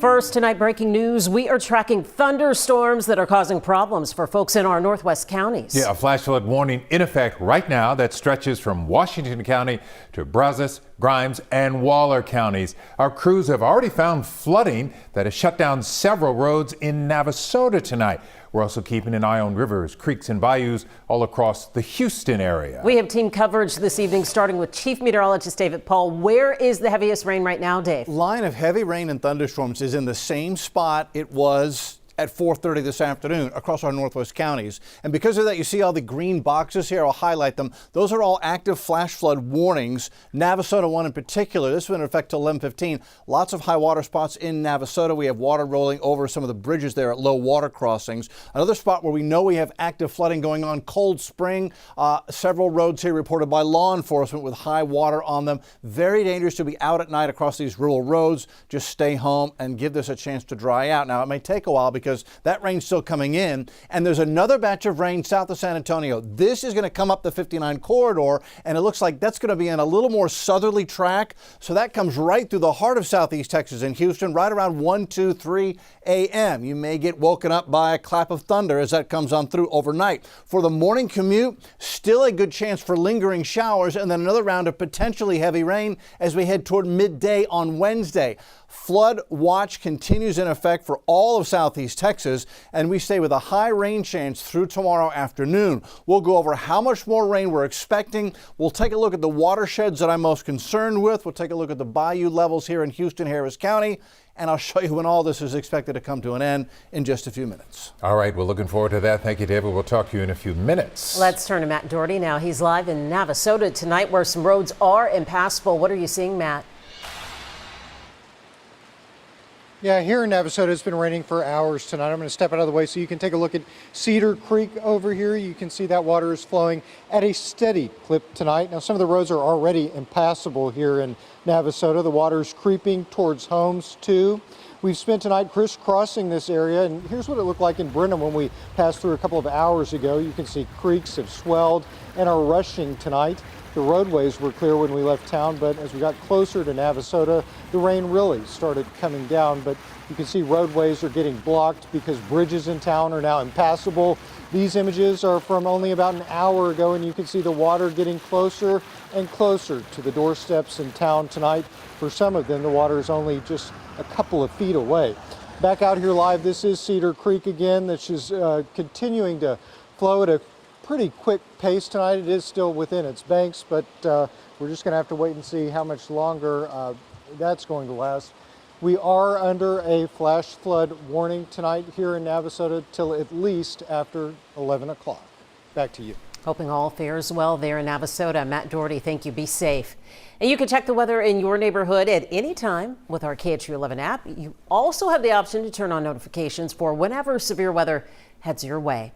First, tonight, breaking news. We are tracking thunderstorms that are causing problems for folks in our northwest counties. Yeah, a flash flood warning in effect right now that stretches from Washington County to Brazos, Grimes, and Waller counties. Our crews have already found flooding that has shut down several roads in Navasota tonight. We're also keeping an eye on rivers, creeks, and bayous all across the Houston area. We have team coverage this evening, starting with Chief Meteorologist David Paul. Where is the heaviest rain right now, Dave? Line of heavy rain and thunderstorms is in the same spot it was at 4:30 this afternoon across our northwest counties. And because of that, you see all the green boxes here. I'll highlight them. Those are all active flash flood warnings. Navasota one in particular. This was in effect till 11:15. Lots of high water spots in Navasota. We have water rolling over some of the bridges there at low water crossings. Another spot where we know we have active flooding going on, Cold Spring. Several roads here reported by law enforcement with high water on them. Very dangerous to be out at night across these rural roads. Just stay home and give this a chance to dry out. Now, it may take a while because that rain's still coming in, and there's another batch of rain south of San Antonio. This is going to come up the 59 corridor, and it looks like that's going to be in a little more southerly track. So that comes right through the heart of southeast Texas and Houston, right around 1, 2, 3 a.m. You may get woken up by a clap of thunder as that comes on through overnight. For the morning commute, still a good chance for lingering showers, and then another round of potentially heavy rain as we head toward midday on Wednesday. Flood watch continues in effect for all of southeast Texas, and we stay with a high rain chance through tomorrow afternoon. We'll go over how much more rain we're expecting. We'll take a look at the watersheds that I'm most concerned with. We'll take a look at the bayou levels here in Houston, Harris County, and I'll show you when all this is expected to come to an end in just a few minutes. All right, we're looking forward to that. Thank you, David. We'll talk to you in a few minutes. Let's turn to Matt Doherty now. He's live in Navasota tonight where some roads are impassable. What are you seeing, Matt? Yeah, here in Navasota, it's been raining for hours tonight. I'm going to step out of the way so you can take a look at Cedar Creek over here. You can see that water is flowing at a steady clip tonight. Now, some of the roads are already impassable here in Navasota. The water is creeping towards homes, too. We've spent tonight crisscrossing this area, and here's what it looked like in Brenham when we passed through a couple of hours ago. You can see creeks have swelled and are rushing tonight. The roadways were clear when we left town, but as we got closer to Navasota, the rain really started coming down. But you can see roadways are getting blocked because bridges in town are now impassable. These images are from only about an hour ago, and you can see the water getting closer and closer to the doorsteps in town tonight. For some of them, the water is only just a couple of feet away. Back out here live, this is Cedar Creek again. This is continuing to flow at a pretty quick pace tonight. It is still within its banks, but we're just going to have to wait and see how much longer that's going to last. We are under a flash flood warning tonight here in Navasota till at least after 11 o'clock. Back to you. Hoping all fares well there in Navasota. Matt Doherty, thank you. Be safe. And you can check the weather in your neighborhood at any time with our KHOU 11 app. You also have the option to turn on notifications for whenever severe weather heads your way.